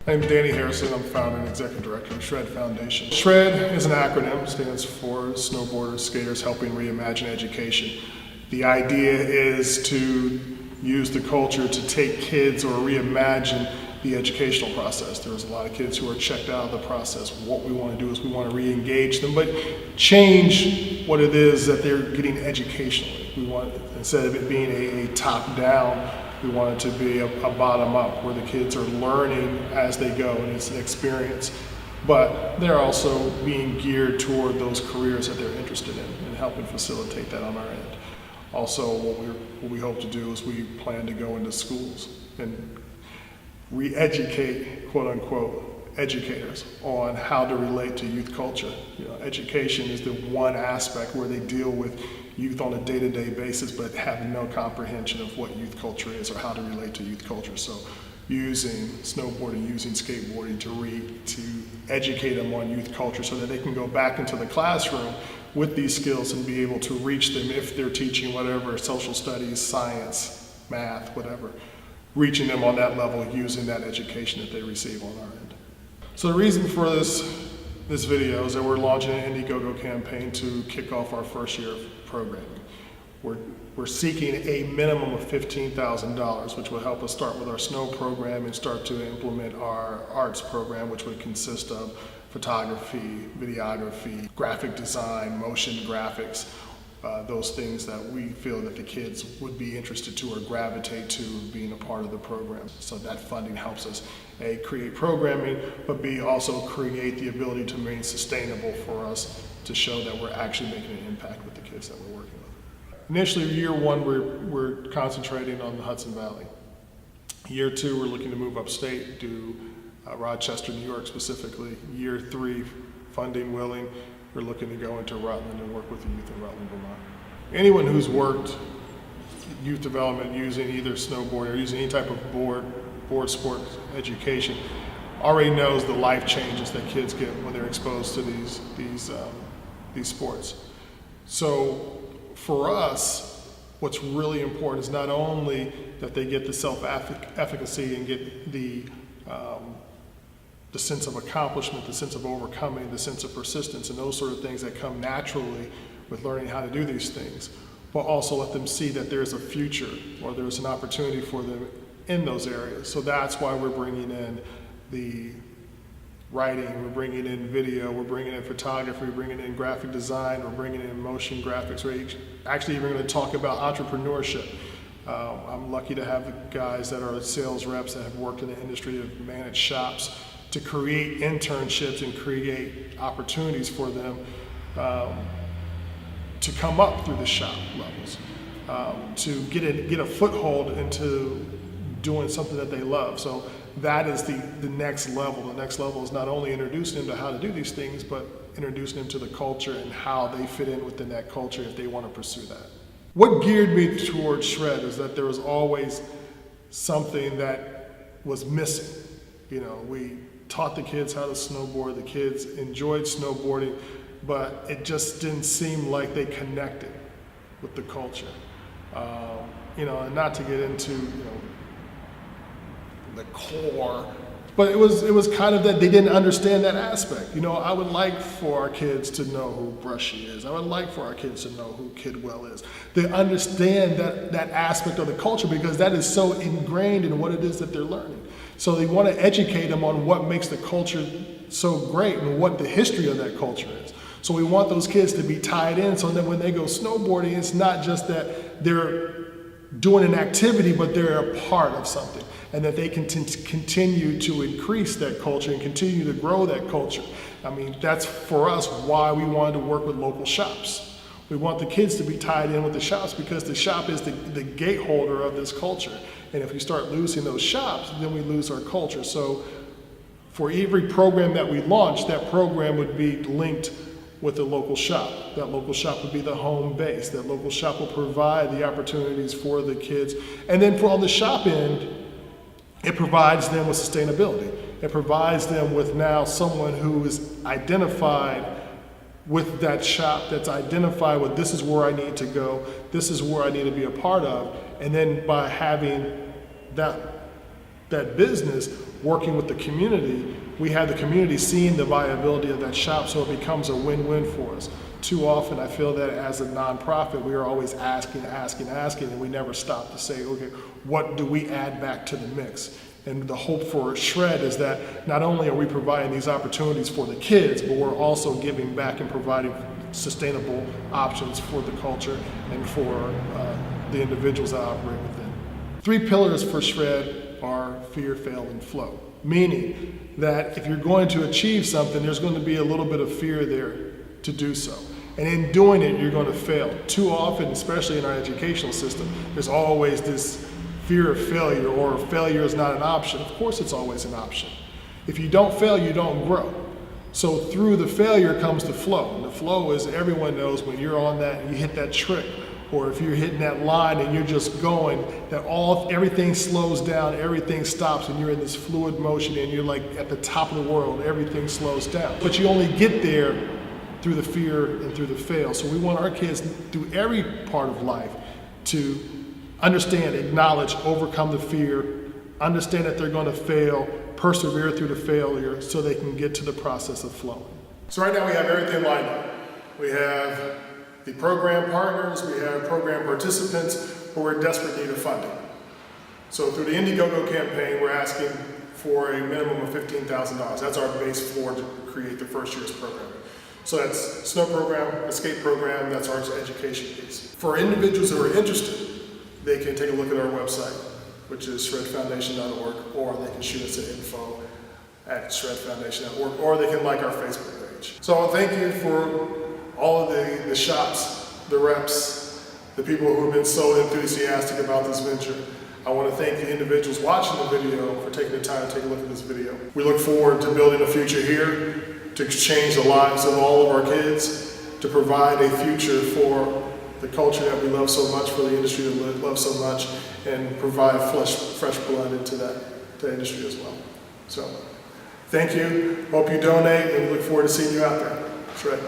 I'm Danny Harrison. I'm founder and executive director of SHRED Foundation. SHRED is an acronym, stands for Snowboarders, Skaters Helping Reimagine Education. The idea is to use the culture to take kids or reimagine the educational process. There's a lot of kids who are checked out of the process. What we want to do is we want to re-engage them, but change what it is that they're getting educationally. We want, instead of it being a top-down, we want it to be a bottom-up, where the kids are learning as they go, and it's an experience. But they're also being geared toward those careers that they're interested in and helping facilitate that on our end. Also, what we hope to do is we plan to go into schools and re-educate, quote unquote, educators on how to relate to youth culture. Education is the one aspect where they deal with youth on a day-to-day basis, but have no comprehension of what youth culture is or how to relate to youth culture. So using snowboarding, using skateboarding to educate them on youth culture so that they can go back into the classroom with these skills and be able to reach them if they're teaching whatever, social studies, science, math, whatever, reaching them on that level using that education that they receive on our end. So the reason for this video is that we're launching an Indiegogo campaign to kick off our first year of programming. We're seeking a minimum of $15,000, which will help us start with our snow program and start to implement our arts program, which would consist of photography, videography, graphic design, motion graphics, those things that we feel that the kids would be interested to or gravitate to being a part of the program. So that funding helps us, A, create programming, but B, also create the ability to remain sustainable for us to show that we're actually making an impact with the kids that we're working with. Initially, year one, we're concentrating on the Hudson Valley. Year two, we're looking to move upstate, do Rochester, New York specifically. Year three, funding willing, we're looking to go into Rutland and work with the youth in Rutland, Vermont. Anyone who's worked youth development using either snowboard or using any type of board sports education already knows the life changes that kids get when they're exposed to these sports. So for us, what's really important is not only that they get the self-efficacy and get the sense of accomplishment, the sense of overcoming, the sense of persistence, and those sort of things that come naturally with learning how to do these things, but also let them see that there's a future or there's an opportunity for them in those areas. So that's why we're bringing in the writing, we're bringing in video, we're bringing in photography, we're bringing in graphic design, we're bringing in motion graphics. We're actually even going to talk about entrepreneurship. I'm lucky to have guys that are sales reps that have worked in the industry, have managed shops, to create internships and create opportunities for them to come up through the shop levels, to get a foothold into doing something that they love. So that is the next level. The next level is not only introducing them to how to do these things, but introducing them to the culture and how they fit in within that culture if they want to pursue that. What geared me towards SHRED is that there was always something that was missing. We taught the kids how to snowboard, the kids enjoyed snowboarding, but it just didn't seem like they connected with the culture. And not to get into the core, but it was kind of that they didn't understand that aspect. I would like for our kids to know who Brushy is. I would like for our kids to know who Kidwell is. They understand that aspect of the culture because that is so ingrained in what it is that they're learning. So they want to educate them on what makes the culture so great and what the history of that culture is. So we want those kids to be tied in so that when they go snowboarding, it's not just that they're doing an activity, but they're a part of something, and that they can continue to increase that culture and continue to grow that culture. I mean, that's for us why we wanted to work with local shops. We want the kids to be tied in with the shops because the shop is the gateholder of this culture. And if we start losing those shops, then we lose our culture. So for every program that we launch, that program would be linked with a local shop. That local shop would be the home base. That local shop will provide the opportunities for the kids. And then for on the shop end, it provides them with sustainability. It provides them with now someone who is identified with that shop, that's identified with this is where I need to go, this is where I need to be a part of. And then by having that that business working with the community, we have the community seeing the viability of that shop, so it becomes a win-win for us. Too often I feel that as a nonprofit, we are always asking, and we never stop to say, okay, what do we add back to the mix? And the hope for Shred is that not only are we providing these opportunities for the kids, but we're also giving back and providing sustainable options for the culture and for the individuals that operate within. 3 pillars for Shred are fear, fail, and flow. Meaning that if you're going to achieve something, there's going to be a little bit of fear there to do so. And in doing it, you're going to fail. Too often, especially in our educational system, there's always this fear of failure, or failure is not an option. Of course it's always an option. If you don't fail, you don't grow. So through the failure comes the flow. And the flow is, everyone knows when you're on that and you hit that trick, or if you're hitting that line and you're just going, that everything slows down, everything stops, and you're in this fluid motion and you're like at the top of the world, everything slows down. But you only get there through the fear and through the fail. So we want our kids through every part of life to understand, acknowledge, overcome the fear, understand that they're going to fail, persevere through the failure so they can get to the process of flowing. So right now we have everything lined up. We have the program partners, we have program participants, but we're in desperate need of funding. So through the Indiegogo campaign, we're asking for a minimum of $15,000. That's our base for to create the first year's program. So that's snow program, escape program, that's our education piece. For individuals who are interested, they can take a look at our website, which is shredfoundation.org, or they can shoot us at info@shredfoundation.org, or they can like our Facebook page. So thank you for all of the shops, the reps, the people who have been so enthusiastic about this venture. I want to thank the individuals watching the video for taking the time to take a look at this video. We look forward to building a future here, to change the lives of all of our kids, to provide a future for the culture that we love so much, for the industry that we love so much, and provide fresh blood into that industry as well. So, thank you. Hope you donate, and we look forward to seeing you out there. Shred.